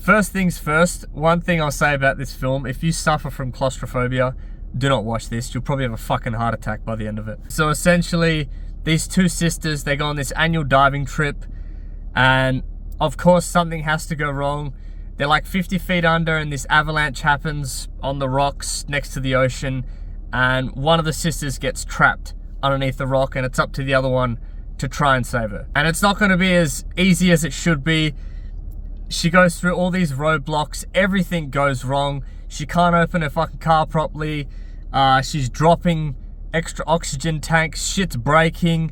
First things first, one thing I'll say about this film, if you suffer from claustrophobia, do not watch this. You'll probably have a fucking heart attack by the end of it. So essentially, these two sisters, they go on this annual diving trip, and of course something has to go wrong. They're like 50 feet under and this avalanche happens on the rocks next to the ocean, and one of the sisters gets trapped underneath the rock, and it's up to the other one to try and save her. And it's not going to be as easy as it should be. She goes through all these roadblocks, everything goes wrong. She can't open her fucking car properly. She's dropping extra oxygen tanks, shit's breaking.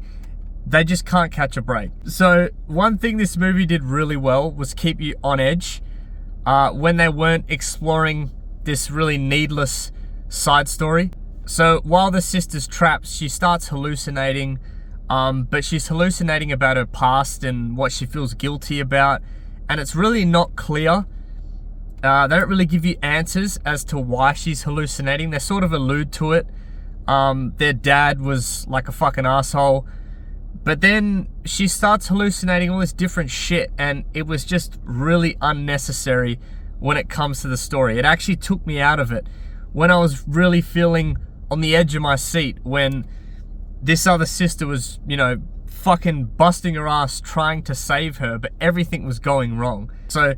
They just can't catch a break. So one thing this movie did really well was keep you on edge when they weren't exploring this really needless side story. So while the sister's trapped, she starts hallucinating, but she's hallucinating about her past and what she feels guilty about, and it's really not clear. They don't really give you answers as to why she's hallucinating. They sort of allude to it. Their dad was like a fucking asshole, but then she starts hallucinating all this different shit, and it was just really unnecessary when it comes to the story. It actually took me out of it when I was really feeling on the edge of my seat when this other sister was, you know, fucking busting her ass trying to save her, but everything was going wrong. So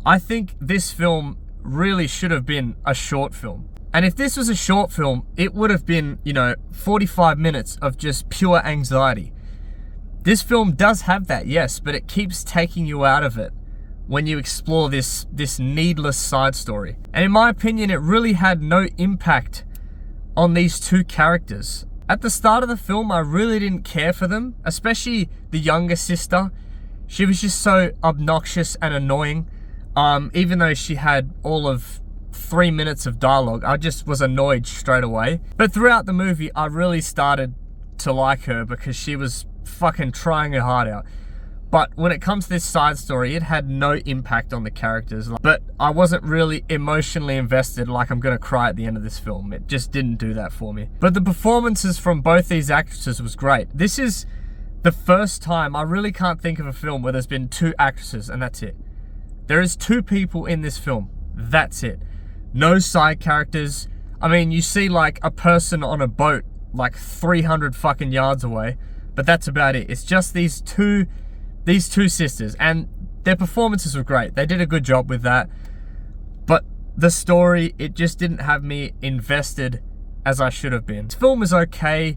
I think this film really should have been a short film. And if this was a short film, it would have been, you know, 45 minutes of just pure anxiety. This film does have that, yes, but it keeps taking you out of it when you explore this needless side story. And in my opinion, it really had no impact on these two characters. At the start of the film, I really didn't care for them, especially the younger sister. She was just so obnoxious and annoying. Even though she had all of 3 minutes of dialogue, I just was annoyed straight away. But throughout the movie, I really started to like her because she was fucking trying her heart out. But when it comes to this side story, it had no impact on the characters. But I wasn't really emotionally invested, like I'm gonna cry at the end of this film. It just didn't do that for me. But the performances from both these actresses was great. This is the first time, I really can't think of a film where there's been two actresses and that's it. There is two people in this film. That's it. No side characters. I mean, you see like a person on a boat like 300 fucking yards away, but that's about it. It's just these two sisters, and their performances were great. They did a good job with that. But the story, it just didn't have me invested as I should have been. This film is okay.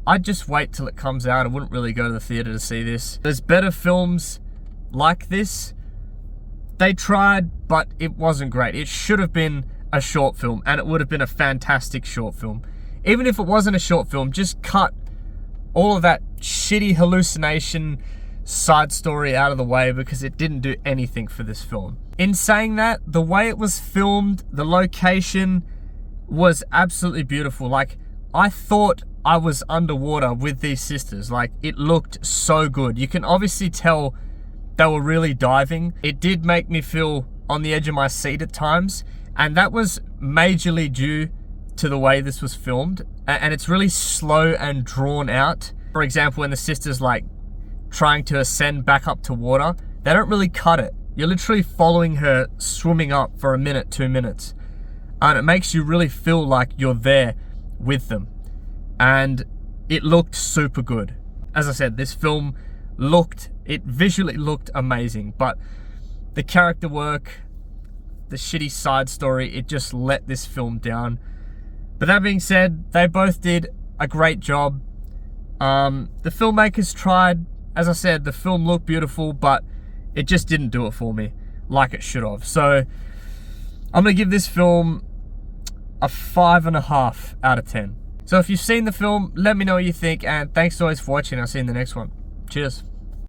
I'd just wait till it comes out. I wouldn't really go to the theater to see this. There's better films like this. They tried, but it wasn't great. It should have been a short film, and it would have been a fantastic short film. Even if it wasn't a short film, just cut all of that shitty hallucination side story out of the way because it didn't do anything for this film. In saying that, the way it was filmed, the location was absolutely beautiful. Like, I thought I was underwater with these sisters. Like, it looked so good. You can obviously tell they were really diving. It did make me feel on the edge of my seat at times, and that was majorly due to the way this was filmed. And it's really slow and drawn out. For example, when the sisters like trying to ascend back up to water, they don't really cut it. You're literally following her swimming up for a minute, 2 minutes. And it makes you really feel like you're there with them. And it looked super good. As I said, this film visually looked amazing, but the character work, the shitty side story, it just let this film down. But that being said, they both did a great job. The filmmakers tried. As I said, the film looked beautiful, but it just didn't do it for me like it should have. So I'm gonna give this film a 5.5 out of 10. So if you've seen the film, let me know what you think, and thanks always for watching. I'll see you in the next one. Cheers.